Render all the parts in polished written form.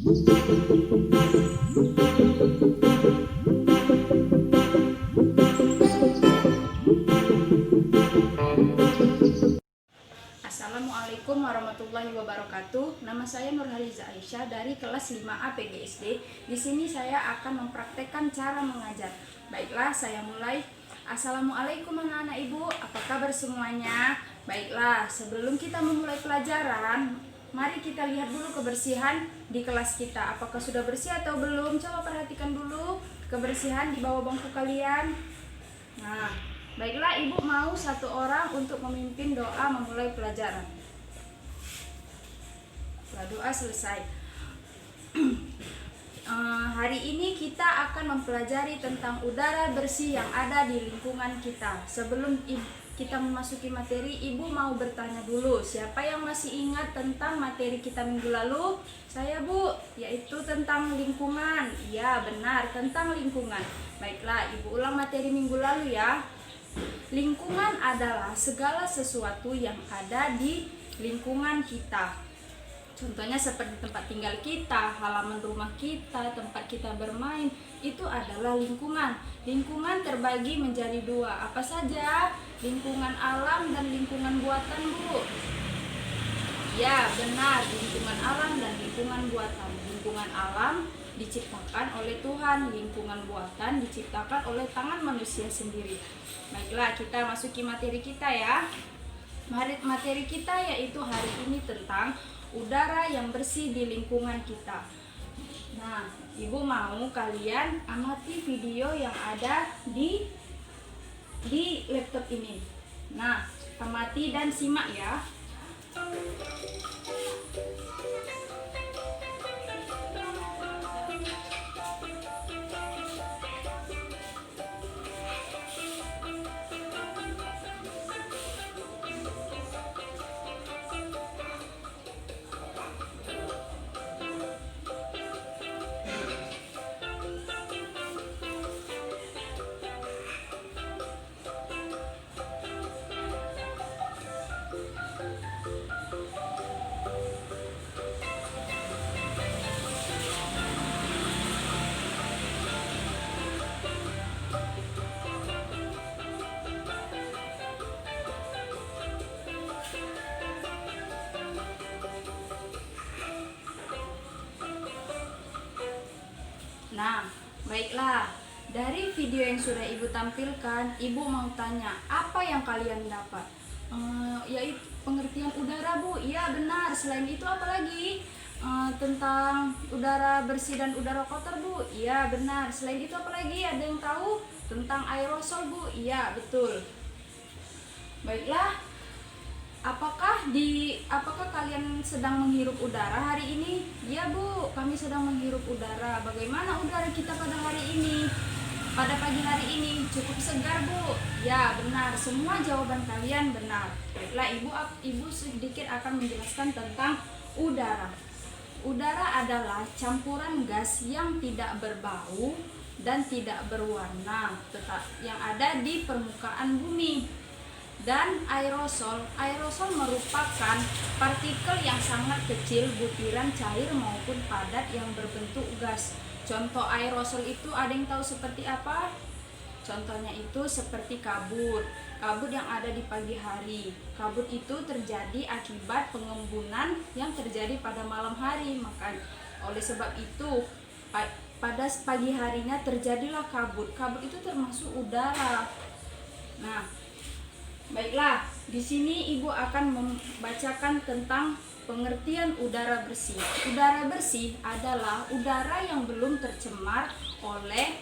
Assalamualaikum warahmatullahi wabarakatuh. Nama saya Nurhaliza Aisyah dari kelas 5A PGSD. Di sini saya akan mempraktekkan cara mengajar. Baiklah, saya mulai. Assalamualaikum anak-anak ibu, apa kabar semuanya? Baiklah, sebelum kita memulai pelajaran, mari kita lihat dulu kebersihan di kelas kita. Apakah sudah bersih atau belum? Coba perhatikan dulu kebersihan di bawah bangku kalian. Nah, baiklah, ibu mau satu orang untuk memimpin doa memulai pelajaran. Setelah doa selesai, hari ini kita akan mempelajari tentang udara bersih yang ada di lingkungan kita. Sebelum kita memasuki materi, ibu mau bertanya dulu, siapa yang masih ingat tentang materi kita minggu lalu? Saya, Bu, yaitu tentang lingkungan. Iya, benar, tentang lingkungan. Baiklah, ibu ulang materi minggu lalu ya. Lingkungan adalah segala sesuatu yang ada di lingkungan kita. Contohnya seperti tempat tinggal kita, halaman rumah kita, tempat kita bermain, itu adalah lingkungan. Lingkungan terbagi menjadi dua. Apa saja? Lingkungan alam dan lingkungan buatan, Bu. Ya, benar, lingkungan alam dan lingkungan buatan. Lingkungan alam diciptakan oleh Tuhan, lingkungan buatan diciptakan oleh tangan manusia sendiri. Baiklah, kita masuki materi kita ya. Materi kita yaitu hari ini tentang udara yang bersih di lingkungan kita. Nah, ibu mau kalian amati video yang ada di laptop ini. Nah, amati dan simak ya. Nah, baiklah. Dari video yang sudah ibu tampilkan, ibu mau tanya, apa yang kalian dapat? Yaitu pengertian udara, Bu. Iya, benar. Selain itu apa lagi? Tentang udara bersih dan udara kotor, Bu. Iya, benar. Selain itu apa lagi? Ada yang tahu? Tentang aerosol, Bu. Iya, betul. Baiklah. Apakah kalian sedang menghirup udara hari ini? Ya, Bu, kami sedang menghirup udara. Bagaimana udara kita pada hari ini? Pada pagi hari ini cukup segar, Bu. Ya, benar. Semua jawaban kalian benar. Baiklah, ibu sedikit akan menjelaskan tentang udara. Udara adalah campuran gas yang tidak berbau dan tidak berwarna, tetap yang ada di permukaan bumi. Dan aerosol merupakan partikel yang sangat kecil, butiran cair maupun padat yang berbentuk gas. Contoh aerosol itu ada yang tahu seperti apa? Contohnya itu seperti kabut yang ada di pagi hari. Kabut itu terjadi akibat pengembunan yang terjadi pada malam hari. Maka oleh sebab itu pada pagi harinya terjadilah kabut. Kabut itu termasuk udara. Nah, baiklah, di sini ibu akan membacakan tentang pengertian udara bersih. Udara bersih adalah udara yang belum tercemar oleh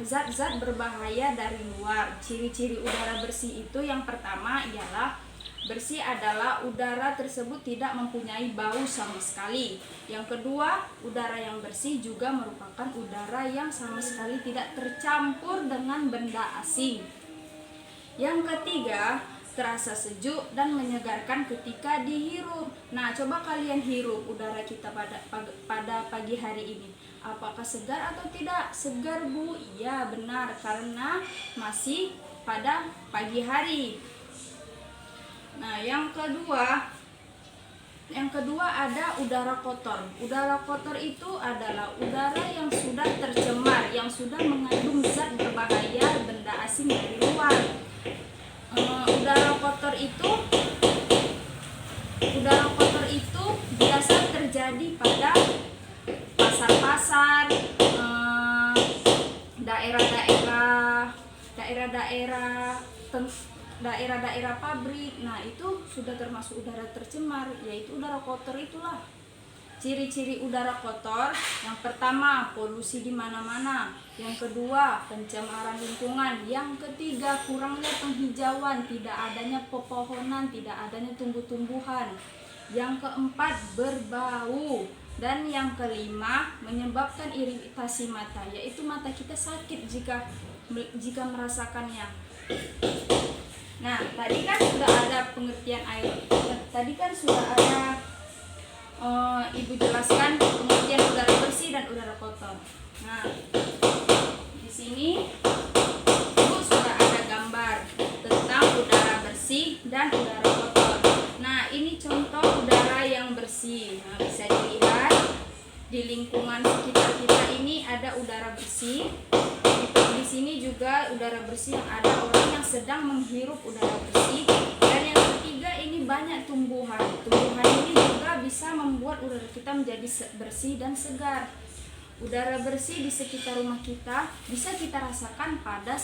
zat-zat berbahaya dari luar. Ciri-ciri udara bersih itu yang pertama ialah bersih adalah udara tersebut tidak mempunyai bau sama sekali. Yang kedua, udara yang bersih juga merupakan udara yang sama sekali tidak tercampur dengan benda asing. Yang ketiga, terasa sejuk dan menyegarkan ketika dihirup. Nah, coba kalian hirup udara kita pada pagi hari ini. Apakah segar atau tidak? Segar, Bu. Iya, benar, karena masih pada pagi hari. Nah, yang kedua, Yang kedua ada udara kotor. Udara kotor itu adalah udara yang sudah tercemar, yang sudah mengandung zat berbahaya benda asing dari luar. Udara kotor itu biasa terjadi pada pasar-pasar, daerah-daerah pabrik. Nah, itu sudah termasuk udara tercemar, yaitu udara kotor itulah. Ciri-ciri udara kotor, yang pertama polusi di mana-mana, yang kedua pencemaran lingkungan, yang ketiga kurangnya penghijauan, tidak adanya pepohonan, tidak adanya tumbuh-tumbuhan, yang keempat berbau, dan yang kelima menyebabkan iritasi mata, yaitu mata kita sakit jika merasakannya. Nah, tadi kan sudah ada pengertian air. Tadi kan sudah ada Ibu jelaskan pengertian udara bersih dan udara kotor. Nah, di sini Ibu sudah ada gambar tentang udara bersih dan udara kotor. Nah, ini contoh udara yang bersih. Nah, bisa dilihat di lingkungan sekitar kita ini ada udara bersih. Di sini juga udara bersih yang ada orang yang sedang menghirup udara bersih. Dan yang ketiga ini banyak tumbuhan. Tumbuhan ini juga bisa membuat udara kita menjadi bersih dan segar. Udara bersih di sekitar rumah kita bisa kita rasakan pada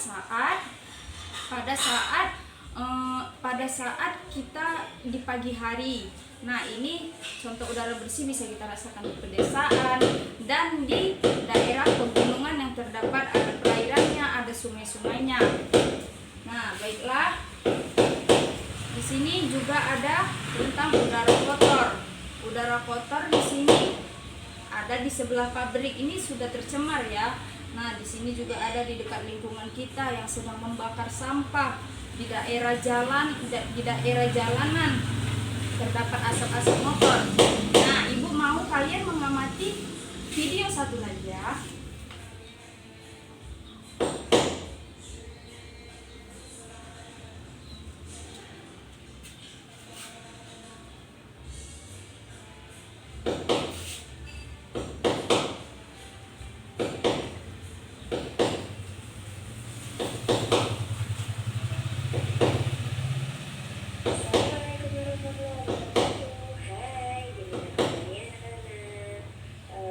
saat kita di pagi hari. Nah, ini contoh udara bersih bisa kita rasakan di pedesaan dan di daerah pegunungan yang terdapat ada perairannya, ada sungai-sungainya. Nah, baiklah. Di sini juga ada tentang udara kotor. Udara kotor di sini ada di sebelah pabrik, ini sudah tercemar ya. Nah, di sini juga ada di dekat lingkungan kita yang sedang membakar sampah di daerah jalanan terdapat asap-asap motor. Nah, Ibu mau kalian mengamati video satu lagi ya.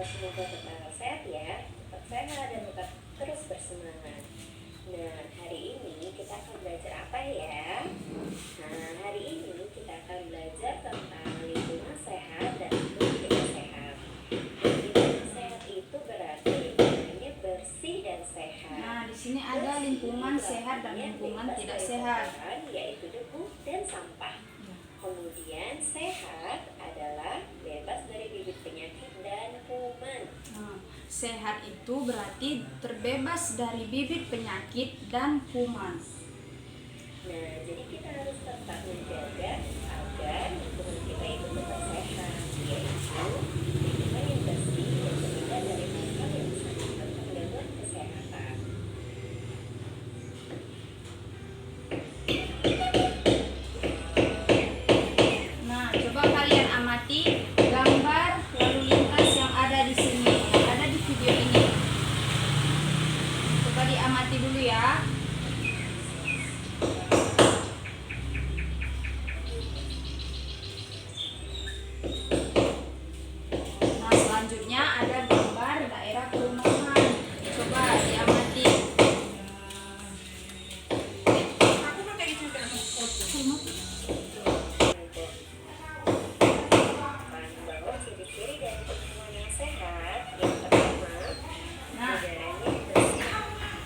Semoga tetap sehat ya, tetap sehat dan tetap terus bersemangat. Nah, hari ini kita akan belajar apa ya? Nah, hari ini kita akan belajar tentang lingkungan sehat dan lingkungan tidak sehat. Lingkungan sehat itu berarti lingkungannya bersih dan sehat. Nah, di sini ada lingkungan sehat dan lingkungan tidak sehat, yaitu debu dan sampah. Kemudian sehat adalah bebas dari bibit penyakit dan kuman. Sehat itu berarti terbebas dari bibit penyakit dan kuman. Nah, jadi kita harus tetap menjaga agar lingkungan kita itu tetap sehat, yaitu lingkungan yang bersih dan terhindar dari hal-hal yang bisa menyebabkan gangguan kesehatan. Nah, coba kalian amati gambar lalu lintas yang ada di sini, yang ada di video ini. Coba diamati dulu ya. Nah, selanjutnya ada gambar daerah perumahan. Coba diamati. Bahwa ciri-ciri dari lingkungan yang sehat, yang pertama, Nah, udaranya bersih.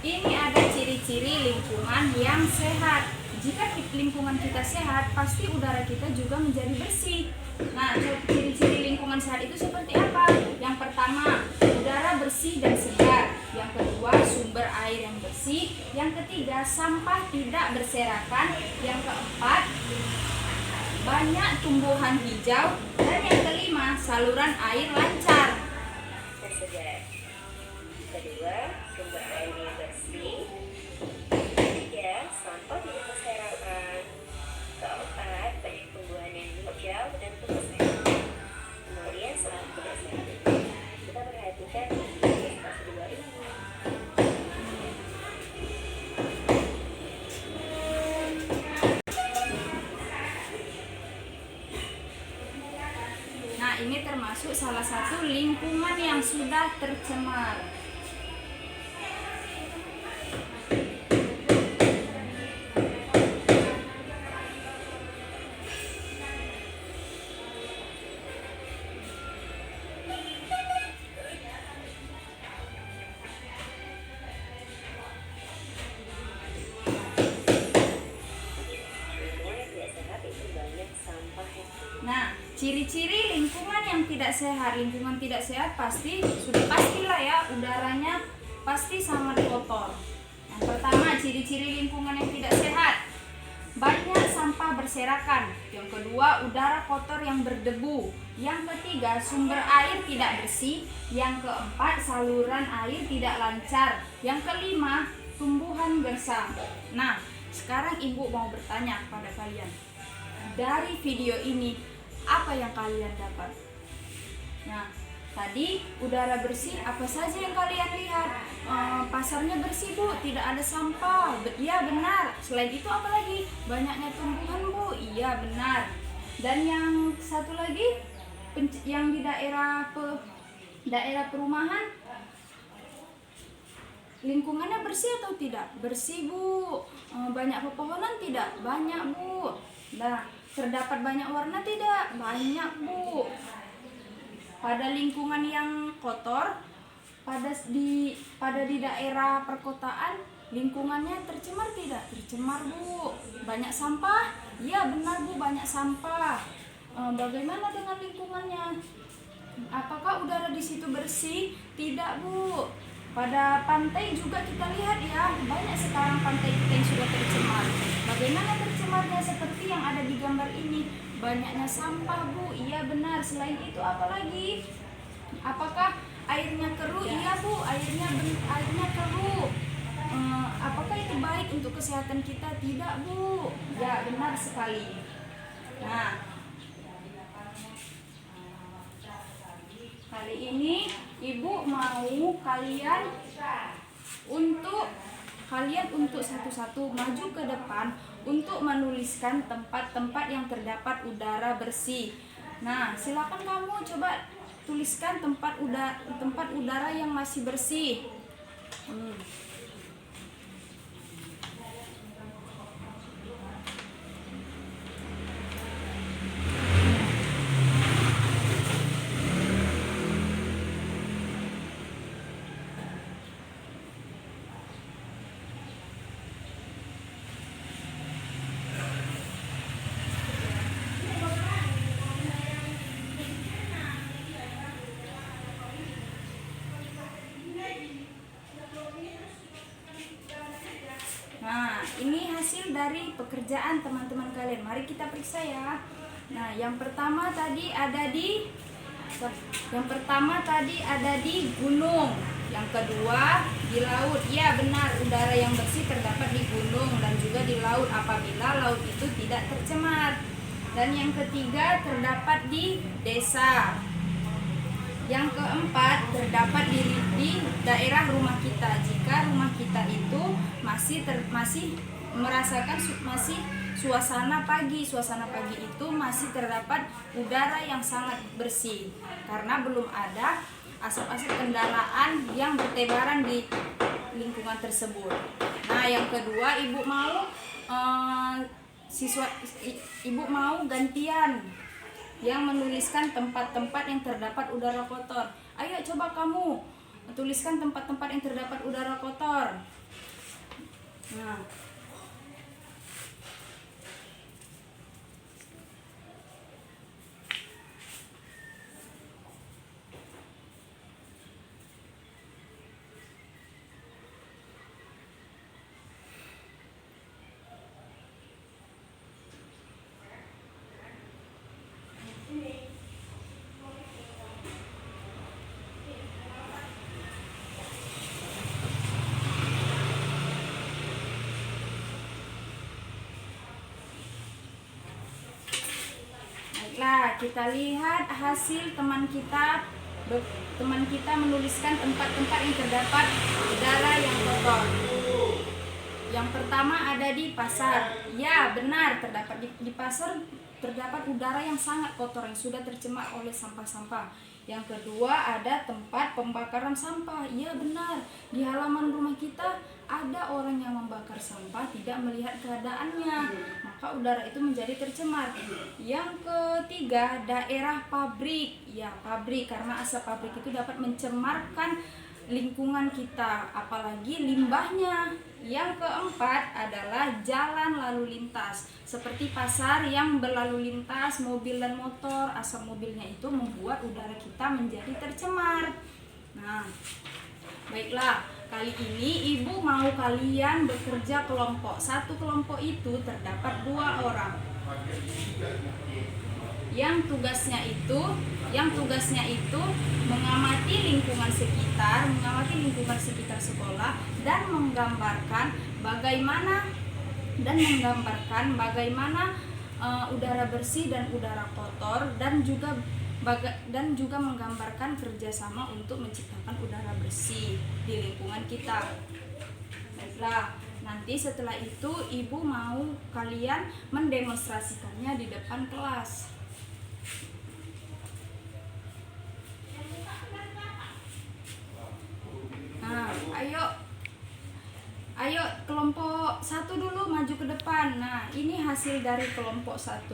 ini ada ciri-ciri lingkungan yang sehat. Jika lingkungan kita sehat, pasti udara kita juga menjadi bersih. Nah, ciri-ciri lingkungan sehat itu seperti apa? Yang pertama, udara bersih dan segar. Yang kedua, sumber air yang bersih. Yang ketiga, sampah tidak berserakan. Yang keempat, banyak tumbuhan hijau. Dan yang kelima, saluran air lancar. Segar. Kedua, sumber airnya bersih. Ketiga, sampah tidak berserakan. Keempat, banyak tumbuhan yang hijau dan tumbuh sehat. ini termasuk salah satu lingkungan yang sudah tercemar. Lingkungan yang tidak sehat itu banyak sampah ya. Nah, ciri-ciri lingkungan yang tidak sehat, lingkungan tidak sehat sudah pastilah ya, udaranya pasti sangat kotor. Yang pertama, ciri-ciri lingkungan yang tidak sehat, banyak sampah berserakan. Yang kedua, udara kotor yang berdebu. Yang ketiga, sumber air tidak bersih. Yang keempat, saluran air tidak lancar. Yang kelima, tumbuhan gersang. Nah, sekarang ibu mau bertanya kepada kalian, dari video ini apa yang kalian dapat? Nah, tadi udara bersih, apa saja yang kalian lihat? Pasarnya bersih bu, tidak ada sampah. Iya benar. Selain itu apa lagi? Banyaknya tumbuhan bu. Iya benar. Dan yang satu lagi, yang di daerah perumahan, lingkungannya bersih atau tidak? Bersih bu. Banyak pepohonan tidak? Banyak bu. Nah, terdapat banyak warna tidak? Banyak bu. Pada lingkungan yang kotor, pada di daerah perkotaan, lingkungannya tercemar tidak? Tercemar bu. Banyak sampah? Iya benar bu, banyak sampah. Bagaimana dengan lingkungannya? Apakah udara di situ bersih? Tidak bu. Pada pantai juga kita lihat ya, banyak sekarang pantai kita yang sudah tercemar. Bagaimana tercemarnya? Seperti yang ada di gambar ini, banyaknya sampah bu. Iya benar. Selain itu apa lagi? Apakah airnya keruh? Iya bu, airnya keruh. Apakah itu baik untuk kesehatan kita? Tidak bu. Ya benar sekali. Nah, kali ini ibu mau kalian untuk satu-satu maju ke depan untuk menuliskan tempat-tempat yang terdapat udara bersih. Nah, silakan kamu coba tuliskan tempat udara yang masih bersih. Nah, ini hasil dari pekerjaan teman-teman kalian. Mari kita periksa ya. Nah, yang pertama tadi ada di gunung. Yang kedua di laut. Ya, benar. Udara yang bersih terdapat di gunung dan juga di laut apabila laut itu tidak tercemar. Dan yang ketiga terdapat di desa. Yang keempat terdapat di daerah rumah kita. Jika rumah kita itu masih merasakan suasana pagi itu masih terdapat udara yang sangat bersih karena belum ada asap-asap kendaraan yang bertebaran di lingkungan tersebut. Nah, yang kedua ibu mau gantian yang menuliskan tempat-tempat yang terdapat udara kotor. Ayo coba kamu tuliskan tempat-tempat yang terdapat udara kotor. Nah, baiklah, kita lihat hasil teman kita menuliskan tempat-tempat yang terdapat udara yang kotor. Yang pertama ada di pasar. Ya, benar, terdapat di pasar terdapat udara yang sangat kotor yang sudah tercemar oleh sampah-sampah. Yang kedua, ada tempat pembakaran sampah. Iya benar, di halaman rumah kita ada orang yang membakar sampah tidak melihat keadaannya, maka udara itu menjadi tercemar. Yang ketiga, daerah pabrik. Ya, pabrik, karena asap pabrik itu dapat mencemarkan lingkungan kita, apalagi limbahnya. Yang keempat adalah jalan lalu lintas, seperti pasar yang berlalu lintas mobil dan motor. Asap mobilnya itu membuat udara kita menjadi tercemar. Nah, baiklah, kali ini ibu mau kalian bekerja kelompok. Satu kelompok itu terdapat 2 orang. Yang tugasnya itu mengamati lingkungan sekitar sekolah dan menggambarkan bagaimana udara bersih dan udara kotor, dan juga menggambarkan kerjasama untuk menciptakan udara bersih di lingkungan kita. Baiklah, nanti setelah itu ibu mau kalian mendemonstrasikannya di depan kelas. Nah, ayo kelompok 1 dulu maju ke depan. Nah, ini hasil dari kelompok 1.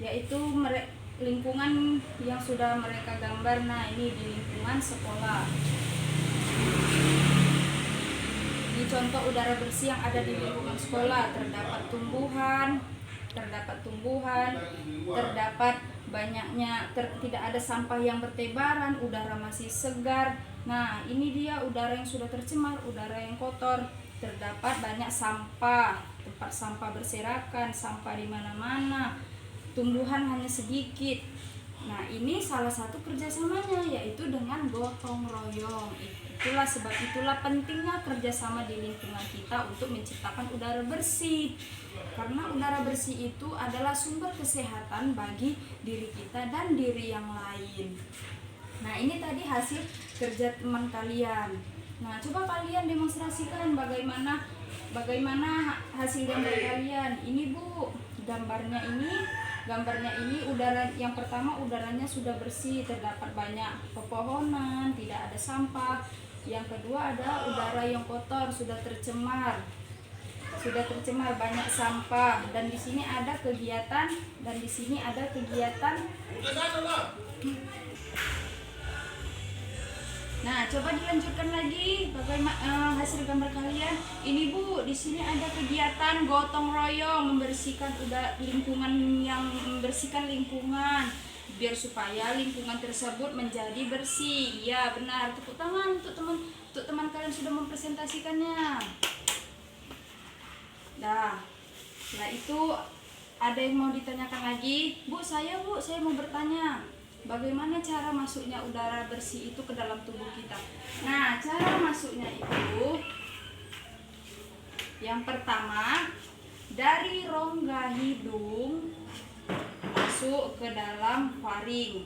Yaitu lingkungan yang sudah mereka gambar. Nah, ini di lingkungan sekolah. Di contoh udara bersih yang ada di lingkungan sekolah, terdapat tumbuhan, tidak ada sampah yang bertebaran, udara masih segar. Nah, ini dia udara yang sudah tercemar, udara yang kotor. Terdapat banyak sampah, tempat sampah berserakan, sampah di mana-mana, tumbuhan hanya sedikit. Nah, ini salah satu kerjasamanya, yaitu dengan gotong royong. Itulah pentingnya kerjasama di lingkungan kita untuk menciptakan udara bersih. Karena udara bersih itu adalah sumber kesehatan bagi diri kita dan diri yang lain. Nah, ini tadi hasil kerja teman kalian. Nah, coba kalian demonstrasikan bagaimana hasil gambar kalian. Ini Bu, gambarnya ini udara yang pertama, udaranya sudah bersih, terdapat banyak pepohonan, tidak ada sampah. Yang kedua ada udara yang kotor, sudah tercemar, banyak sampah, dan di sini ada kegiatan. Nah, coba dilanjutkan lagi bagaimana hasil gambar kalian. Ini Bu, di sini ada kegiatan gotong royong membersihkan lingkungan biar supaya lingkungan tersebut menjadi bersih. Ya, benar. Tepuk tangan untuk teman kalian sudah mempresentasikannya. Nah, setelah itu ada yang mau ditanyakan lagi? Bu, saya mau bertanya. Bagaimana cara masuknya udara bersih itu ke dalam tubuh kita? Nah, cara masuknya itu yang pertama dari rongga hidung masuk ke dalam faring,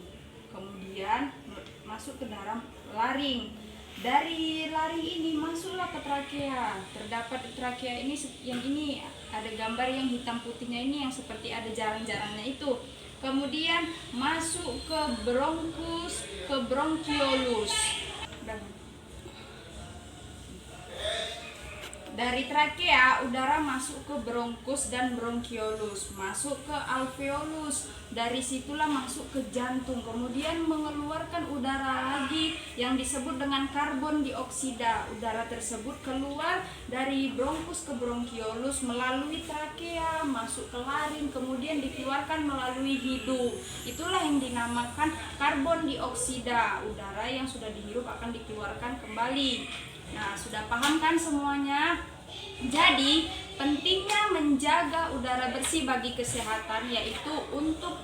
kemudian masuk ke dalam laring. Dari laring ini masuklah ke trakea. Terdapat trakea ini, yang ini ada gambar yang hitam putihnya ini yang seperti ada jaran-jarannya itu. Kemudian masuk ke bronkus, ke bronkiolus. Dari trakea udara masuk ke bronkus dan bronkiolus, masuk ke alveolus. Dari situlah masuk ke jantung, kemudian mengeluarkan udara lagi yang disebut dengan karbon dioksida. Udara tersebut keluar dari bronkus ke bronkiolus melalui trakea, masuk ke laring, kemudian dikeluarkan melalui hidung. Itulah yang dinamakan karbon dioksida. Udara yang sudah dihirup akan dikeluarkan kembali. Nah, sudah paham kan semuanya? Jadi, pentingnya menjaga udara bersih bagi kesehatan yaitu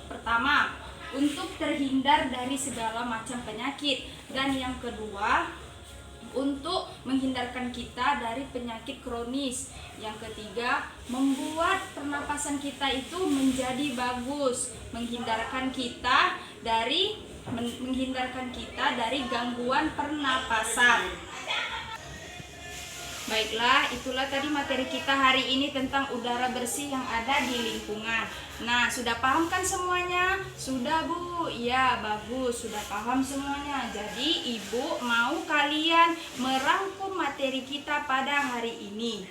pertama, untuk terhindar dari segala macam penyakit, dan yang kedua, untuk menghindarkan kita dari penyakit kronis. Yang ketiga, membuat pernapasan kita itu menjadi bagus, menghindarkan kita dari gangguan pernapasan. Baiklah, itulah tadi materi kita hari ini tentang udara bersih yang ada di lingkungan. Nah, sudah paham kan semuanya? Sudah, Bu? Ya, bagus, sudah paham semuanya. Jadi, Ibu mau kalian merangkum materi kita pada hari ini.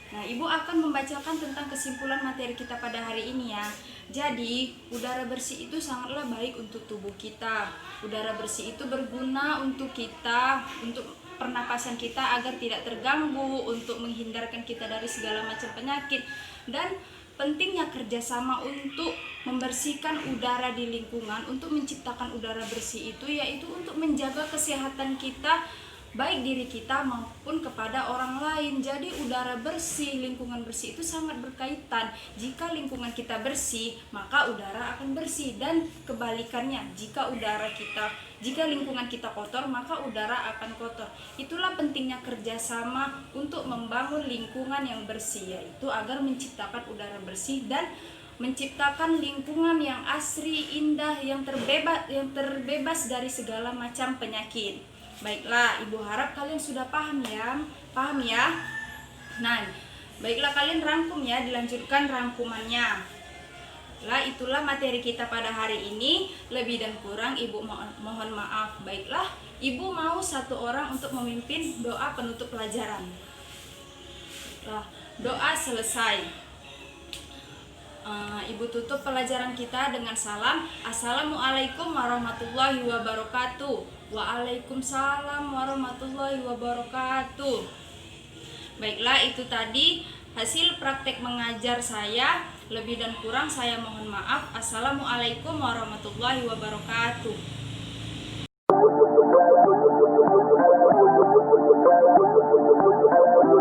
Nah, Ibu akan membacakan tentang kesimpulan materi kita pada hari ini ya. Jadi, udara bersih itu sangatlah baik untuk tubuh kita. Udara bersih itu berguna untuk kita, untuk pernapasan kita agar tidak terganggu, untuk menghindarkan kita dari segala macam penyakit. Dan pentingnya kerjasama untuk membersihkan udara di lingkungan, untuk menciptakan udara bersih itu yaitu untuk menjaga kesehatan kita, baik diri kita maupun kepada orang lain. Jadi udara bersih, lingkungan bersih itu sangat berkaitan. Jika lingkungan kita bersih, maka udara akan bersih, dan kebalikannya, jika lingkungan kita kotor, maka udara akan kotor. Itulah pentingnya kerjasama untuk membangun lingkungan yang bersih, yaitu agar menciptakan udara bersih dan menciptakan lingkungan yang asri, indah, yang terbebas dari segala macam penyakit. Baiklah, Ibu harap kalian sudah paham ya. Paham ya? Nah, baiklah, kalian rangkum ya, dilanjutkan rangkumannya. Lah, itulah materi kita pada hari ini. Lebih dan kurang Ibu mohon maaf. Baiklah, Ibu mau satu orang untuk memimpin doa penutup pelajaran. Lah, doa selesai. Ibu tutup pelajaran kita dengan salam. Assalamualaikum warahmatullahi wabarakatuh. Waalaikumsalam warahmatullahi wabarakatuh. Baiklah, itu tadi hasil praktek mengajar saya. Lebih dan kurang saya mohon maaf. Assalamualaikum warahmatullahi wabarakatuh.